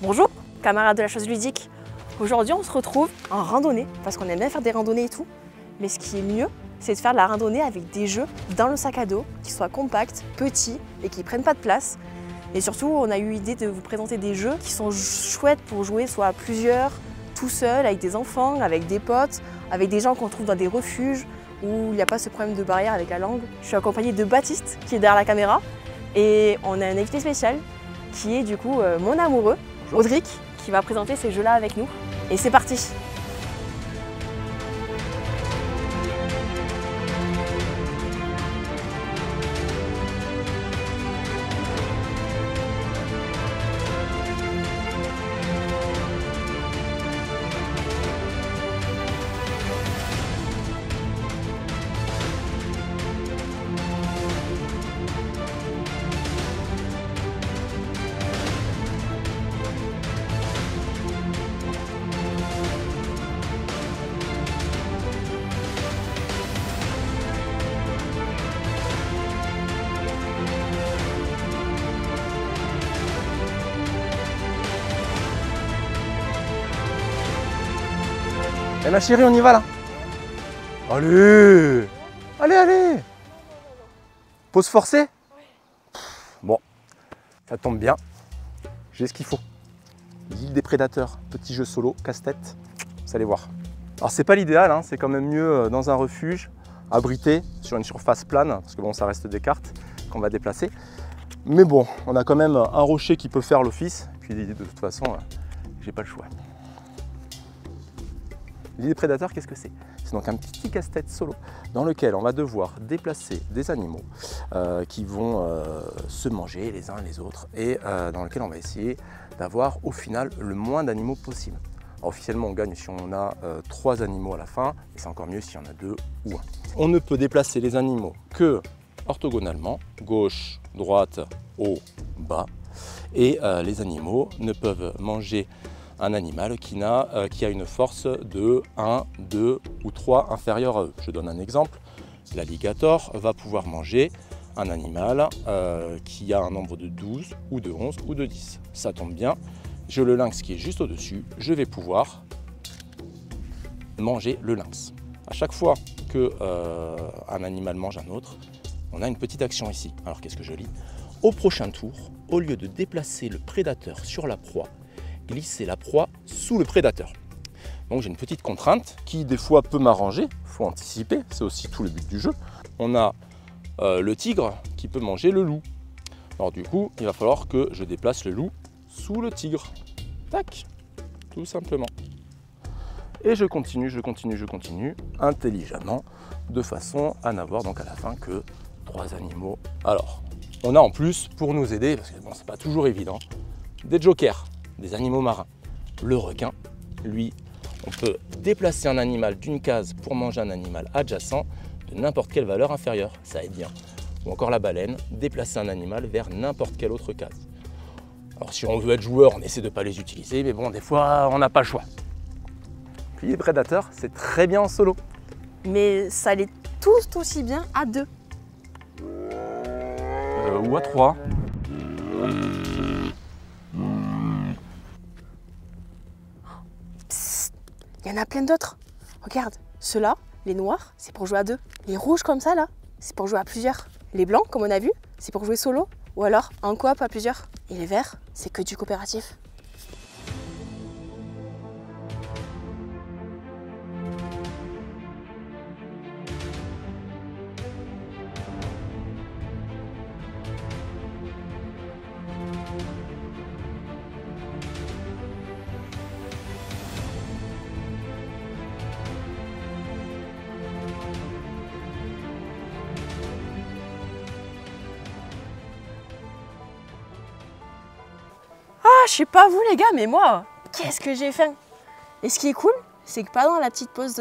Bonjour, camarades de la chose ludique. Aujourd'hui, on se retrouve en randonnée, parce qu'on aime bien faire des randonnées et tout. Mais ce qui est mieux, c'est de faire de la randonnée avec des jeux dans le sac à dos, qui soient compacts, petits et qui ne prennent pas de place. Et surtout, on a eu l'idée de vous présenter des jeux qui sont chouettes pour jouer soit à plusieurs, tout seul, avec des enfants, avec des potes, avec des gens qu'on trouve dans des refuges, où il n'y a pas ce problème de barrière avec la langue. Je suis accompagnée de Baptiste, qui est derrière la caméra, et on a un invité spécial, qui est du coup mon amoureux, Audric, qui va présenter ces jeux-là avec nous. Et c'est parti! Eh ma chérie, on y va là. Allez. Allez, allez. Pause forcée. Bon, ça tombe bien. J'ai ce qu'il faut. L'île des prédateurs, petit jeu solo, casse-tête. Vous allez voir. Alors c'est pas l'idéal, hein, c'est quand même mieux dans un refuge, abrité sur une surface plane, parce que bon, ça reste des cartes qu'on va déplacer. Mais bon, on a quand même un rocher qui peut faire l'office. Puis de toute façon, j'ai pas le choix. L'île des prédateurs, qu'est-ce que c'est? C'est donc un petit casse-tête solo dans lequel on va devoir déplacer des animaux qui vont se manger les uns les autres et dans lequel on va essayer d'avoir au final le moins d'animaux possible. Alors, officiellement, on gagne si on a 3 animaux à la fin, et c'est encore mieux si on a 2 ou 1. On ne peut déplacer les animaux que orthogonalement, gauche, droite, haut, bas, et les animaux ne peuvent manger un animal qui a une force de 1, 2 ou 3 inférieure à eux. Je donne un exemple. L'alligator va pouvoir manger un animal qui a un nombre de 12 ou de 11 ou de 10. Ça tombe bien. J'ai le lynx qui est juste au-dessus. Je vais pouvoir manger le lynx. À chaque fois qu'un animal mange un autre, on a une petite action ici. Alors qu'est-ce que je lis? Au prochain tour, au lieu de déplacer le prédateur sur la proie, glisser la proie sous le prédateur. Donc j'ai une petite contrainte qui des fois peut m'arranger, il faut anticiper, c'est aussi tout le but du jeu. On a le tigre qui peut manger le loup. Alors du coup, il va falloir que je déplace le loup sous le tigre. Tac, tout simplement. Et je continue, intelligemment, de façon à n'avoir donc à la fin que 3 animaux. Alors, on a en plus, pour nous aider, parce que bon, c'est pas toujours évident, des jokers. Des animaux marins. Le requin, lui, on peut déplacer un animal d'une case pour manger un animal adjacent de n'importe quelle valeur inférieure, ça aide bien. Ou encore la baleine, déplacer un animal vers n'importe quelle autre case. Alors si on veut être joueur, on essaie de ne pas les utiliser, mais bon, des fois, on n'a pas le choix. Puis les prédateurs, c'est très bien en solo. Mais ça l'est tout aussi bien à 2. Ou à 3. Il y en a plein d'autres. Regarde, ceux-là, les noirs, c'est pour jouer à 2. Les rouges comme ça, là, c'est pour jouer à plusieurs. Les blancs, comme on a vu, c'est pour jouer solo. Ou alors en coop à plusieurs. Et les verts, c'est que du coopératif. Je sais pas vous les gars, mais moi, qu'est-ce que j'ai faim! Et ce qui est cool, c'est que pendant la petite pause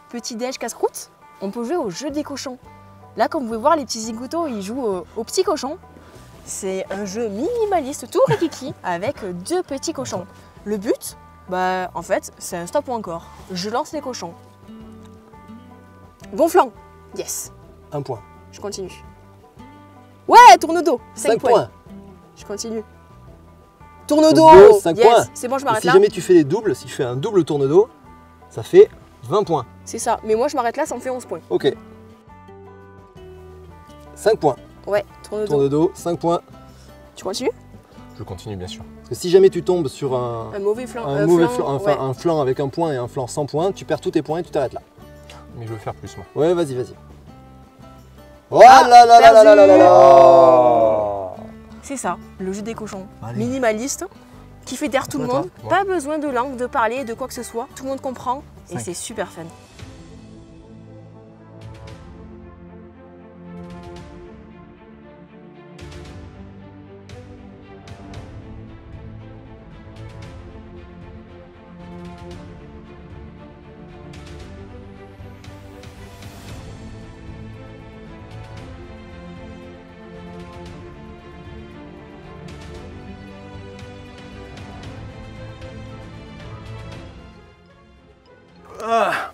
petit déj casse-croûte, on peut jouer au jeu des cochons. Là, comme vous pouvez voir, les petits zingoutos, ils jouent aux petits cochons. C'est un jeu minimaliste, tout rikiki, avec 2 petits cochons. Le but, bah, en fait, c'est un stop ou encore. Je lance les cochons. Gonflant, yes. 1 point. Je continue. Ouais, tourne au dos, 5 points. points. Je continue. Tourne-dos. 5 Yes. points. C'est bon, je Et m'arrête si là. jamais tu fais les doubles, si tu fais un double tourne-dos, ça fait 20 points. C'est ça. Mais moi, je m'arrête là, ça me fait 11 points. Ok. 5 points. Ouais, tourne-dos. Tourne-dos, 5 points. Tu continues? Je continue bien sûr. Parce que si jamais tu tombes sur un mauvais flanc. mauvais flanc, enfin ouais. un flanc avec un point et un flanc sans points, tu perds tous tes points et tu t'arrêtes là. Mais je veux faire plus moi. Ouais, vas-y, vas-y. Oh là là là là là là là là. C'est ça, le jeu des cochons. Allez. Minimaliste, qui fait taire tout le Toi, monde. toi. Pas besoin de langue, de parler, de quoi que ce soit. Tout le monde comprend et 5. c'est super fun.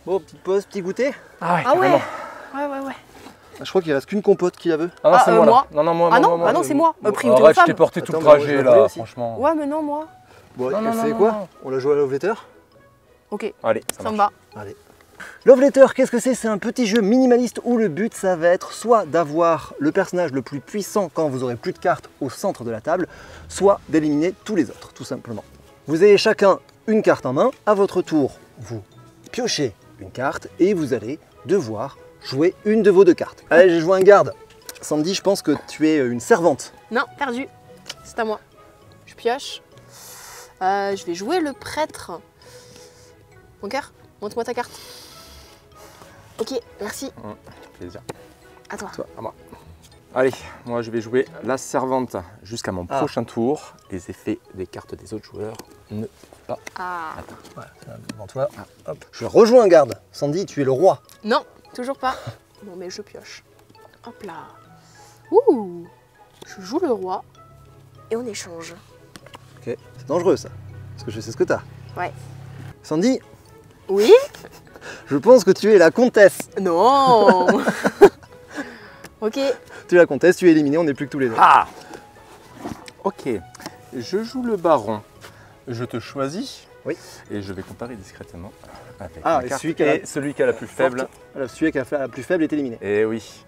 Bon, petite pause, petit goûter. Ah ouais, Ah ouais. carrément. Ouais. Je crois qu'il reste qu'une compote qui la veut. Ah non, c'est moi, moi. là. Non, non, moi, Ah moi, non, moi, ah non, moi. c'est moi. Priorité aux Arrête, je femmes. t'ai porté tout le Attends, mais moi, je trajet la voulais là, aussi. franchement. Ouais, mais non, moi. Bon, Non, non, vous non, savez non, quoi non. On la joue à Love Letter. Ok, Allez, ça me marche. va. Allez. Love Letter, qu'est-ce que c'est? C'est un petit jeu minimaliste où le but, ça va être soit d'avoir le personnage le plus puissant quand vous aurez plus de cartes au centre de la table, soit d'éliminer tous les autres, tout simplement. Vous avez chacun une carte en main. À votre tour, vous piochez une carte et vous allez devoir jouer une de vos deux cartes. Allez, j'ai joué un garde. Sandy, je pense que tu es une servante. Non, perdu. C'est à moi. Je pioche. Je vais jouer le prêtre. Mon cœur, montre-moi ta carte. Ok, merci. Plaisir. À toi. Toi, à moi. Allez, moi je vais jouer la servante jusqu'à mon Ah. prochain tour. Les effets des cartes des autres joueurs ne pas. Ah. Voilà, devant toi. Hop. Je rejoins un garde. Sandy, tu es le roi. Non, toujours pas. Bon, mais je pioche. Hop là. Ouh. Je joue le roi et on échange. Ok, c'est dangereux ça. Parce que je sais ce que t'as. Ouais. Sandy, Oui? je pense que tu es la comtesse. Non. Ok. Tu es la comtesse, tu es éliminée, on n'est plus que tous les deux. Ah. Ok, je joue le baron. Je te choisis. Oui. Et je vais comparer discrètement avec Ah, ma et carte. celui qui a la- Et celui qui a la plus faible. Alors, celui qui a la plus faible est éliminé. Eh oui.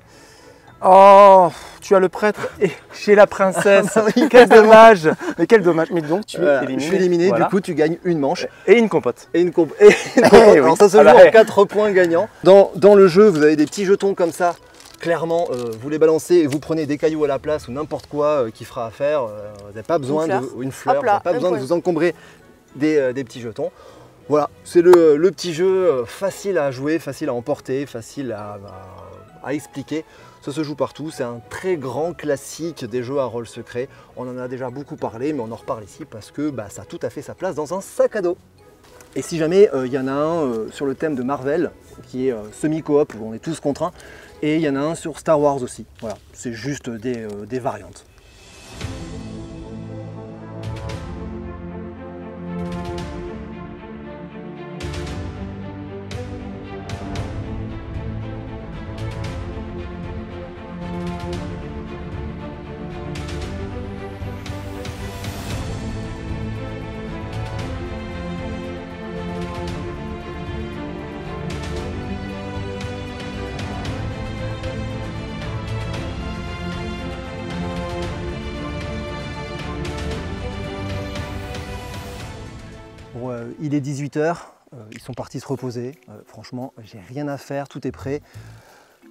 Oh, tu as le prêtre et chez la princesse. Ah bah oui, Quel dommage. Mais quel dommage. Mais donc tu es Voilà, éliminé. je suis éliminé, Voilà. du coup tu gagnes une manche Et une compote. et une comp. Et une compote. oui. Alors ça se Ah joue bah, en 4 points gagnants. Dans le jeu, vous avez des petits jetons comme ça. Clairement, vous les balancez et vous prenez des cailloux à la place ou n'importe quoi qui fera affaire. Vous n'avez pas besoin fleur. de une fleur, Hop vous là, n'avez pas un besoin de point. vous encombrer des petits jetons. Voilà, c'est le petit jeu facile à jouer, facile à emporter, facile à expliquer. Ça se joue partout, c'est un très grand classique des jeux à rôle secret. On en a déjà beaucoup parlé, mais on en reparle ici parce que ça a tout à fait sa place dans un sac à dos. Et si jamais il y en a un sur le thème de Marvel, qui est semi-coop, où on est tous contre un, et il y en a un sur Star Wars aussi. Voilà, c'est juste des variantes. Bon, il est 18 h, ils sont partis se reposer. Franchement, j'ai rien à faire, tout est prêt.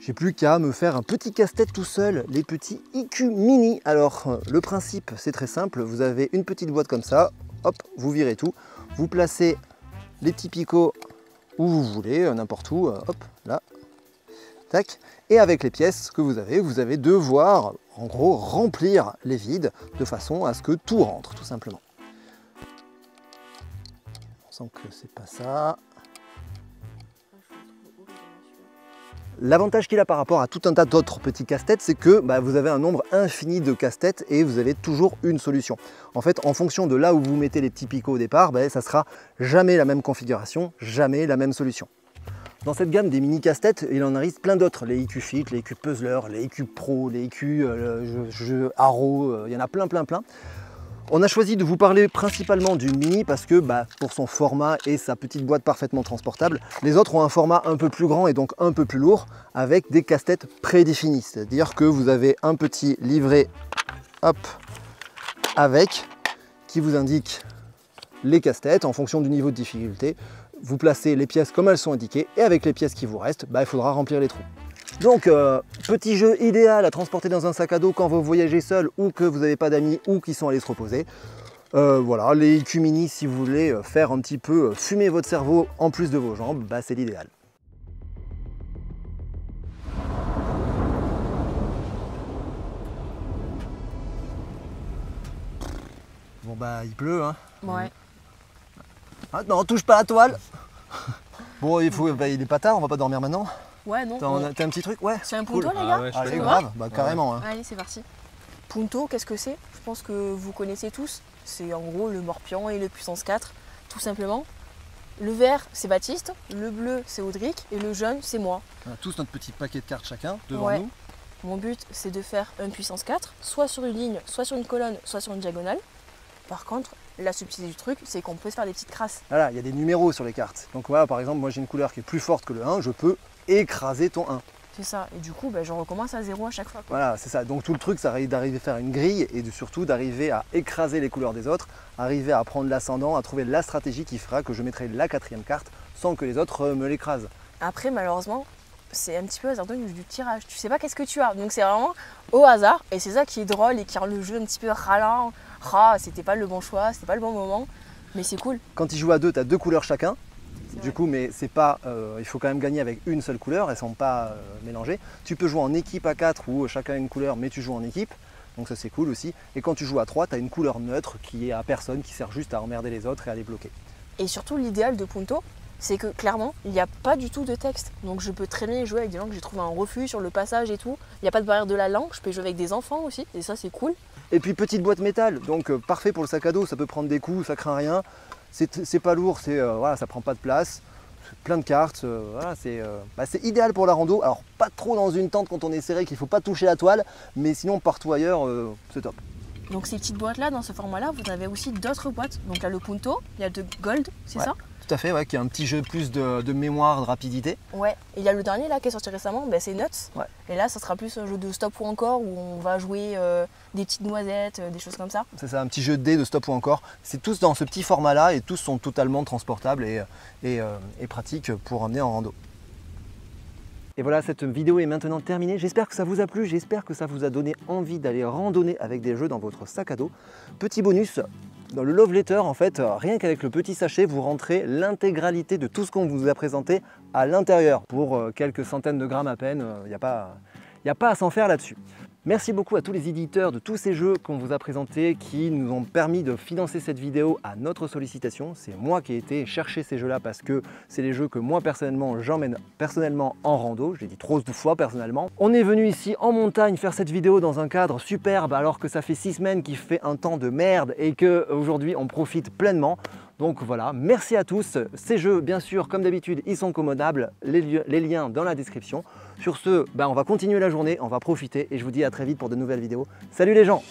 J'ai plus qu'à me faire un petit casse-tête tout seul, les petits IQ mini. Alors, le principe, c'est très simple. Vous avez une petite boîte comme ça, hop, vous virez tout. Vous placez les petits picots où vous voulez, n'importe où, hop, là, tac. Et avec les pièces que vous allez devoir, en gros, remplir les vides de façon à ce que tout rentre, tout simplement. On sent que c'est pas ça. L'avantage qu'il a par rapport à tout un tas d'autres petits casse-têtes, c'est que vous avez un nombre infini de casse-têtes et vous avez toujours une solution. En fait, en fonction de là où vous mettez les petits picots au départ, ça sera jamais la même configuration, jamais la même solution. Dans cette gamme des mini casse-têtes, il en arrive plein d'autres. Les IQ Fit, les IQ Puzzler, les IQ Pro, les IQ jeux Arrow, il y en a plein. On a choisi de vous parler principalement du mini parce que pour son format et sa petite boîte parfaitement transportable, les autres ont un format un peu plus grand et donc un peu plus lourd avec des casse-têtes prédéfinis. C'est-à-dire que vous avez un petit livret avec qui vous indique les casse-têtes en fonction du niveau de difficulté. Vous placez les pièces comme elles sont indiquées et avec les pièces qui vous restent, il faudra remplir les trous. Donc, petit jeu idéal à transporter dans un sac à dos quand vous voyagez seul ou que vous n'avez pas d'amis ou qui sont allés se reposer. Voilà, les IQ Mini, si vous voulez faire un petit peu fumer votre cerveau en plus de vos jambes, c'est l'idéal. Bon il pleut hein. Ouais. Ah, non, touche pas à la toile. Bon, il est pas tard, on va pas dormir maintenant. Ouais, non. T'as un petit truc? Ouais. C'est un punto, cool. les gars? Ouais, Allez, grave, carrément. Hein. Allez, c'est parti. Punto, qu'est-ce que c'est? Je pense que vous connaissez tous. C'est en gros le Morpion et le puissance 4, tout simplement. Le vert, c'est Baptiste, le bleu, c'est Audric, et le jaune, c'est moi. On a tous notre petit paquet de cartes chacun devant nous. Mon but, c'est de faire un puissance 4, soit sur une ligne, soit sur une colonne, soit sur une diagonale. Par contre, la subtilité du truc, c'est qu'on peut se faire des petites crasses. Voilà, il y a des numéros sur les cartes. Donc voilà, par exemple, moi j'ai une couleur qui est plus forte que le 1, je peux écraser ton 1. C'est ça, et du coup, je recommence à 0 à chaque fois. Quoi. Voilà, c'est ça. Donc tout le truc, c'est d'arriver à faire une grille et surtout d'arriver à écraser les couleurs des autres, arriver à prendre l'ascendant, à trouver la stratégie qui fera que je mettrai la 4e carte sans que les autres me l'écrasent. Après, malheureusement, c'est un petit peu hasardeux du tirage. Tu sais pas qu'est-ce que tu as. Donc c'est vraiment au hasard, et c'est ça qui est drôle et qui rend le jeu un petit peu ralent. C'était pas le bon choix, c'était pas le bon moment, mais c'est cool. Quand ils jouent à deux, tu as 2 couleurs chacun. Du coup, mais c'est pas, il faut quand même gagner avec une seule couleur, elles ne sont pas mélangées. Tu peux jouer en équipe à 4 où chacun a une couleur, mais tu joues en équipe. Donc ça c'est cool aussi. Et quand tu joues à 3, tu as une couleur neutre qui est à personne, qui sert juste à emmerder les autres et à les bloquer. Et surtout l'idéal de Punto, c'est que clairement, il n'y a pas du tout de texte. Donc je peux très bien jouer avec des gens que j'ai trouvé un refuge sur le passage et tout. Il n'y a pas de barrière de la langue, je peux jouer avec des enfants aussi, et ça c'est cool. Et puis petite boîte métal, donc parfait pour le sac à dos, ça peut prendre des coups, ça craint rien. C'est pas lourd, voilà, ça prend pas de place. Plein de cartes, voilà, c'est idéal pour la rando. Alors pas trop dans une tente quand on est serré, qu'il ne faut pas toucher la toile, mais sinon partout ailleurs, c'est top. Donc ces petites boîtes là, dans ce format là, vous avez aussi d'autres boîtes. Donc là le Punto, il y a le Gold, c'est ça? Tout à fait, ouais, qui a un petit jeu plus de mémoire, de rapidité. Ouais, et il y a le dernier là qui est sorti récemment, c'est Nuts. Ouais. Et là ça sera plus un jeu de stop ou encore où on va jouer des petites noisettes, des choses comme ça. C'est ça, un petit jeu de dés de stop ou encore. C'est tous dans ce petit format là et tous sont totalement transportables et pratiques pour emmener en rando. Et voilà, cette vidéo est maintenant terminée. J'espère que ça vous a plu, j'espère que ça vous a donné envie d'aller randonner avec des jeux dans votre sac à dos. Petit bonus, dans le Love Letter, en fait, rien qu'avec le petit sachet, vous rentrez l'intégralité de tout ce qu'on vous a présenté à l'intérieur. Pour quelques centaines de grammes à peine, il n'y a pas à s'en faire là-dessus. Merci beaucoup à tous les éditeurs de tous ces jeux qu'on vous a présentés qui nous ont permis de financer cette vidéo à notre sollicitation. C'est moi qui ai été chercher ces jeux-là parce que c'est les jeux que moi personnellement j'emmène personnellement en rando. Je l'ai dit trop de fois personnellement. On est venu ici en montagne faire cette vidéo dans un cadre superbe alors que ça fait 6 semaines qu'il fait un temps de merde et qu'aujourd'hui on profite pleinement. Donc voilà, merci à tous. Ces jeux, bien sûr, comme d'habitude, ils sont commodables. Les liens dans la description. Sur ce, on va continuer la journée, on va profiter et je vous dis à très vite pour de nouvelles vidéos. Salut les gens!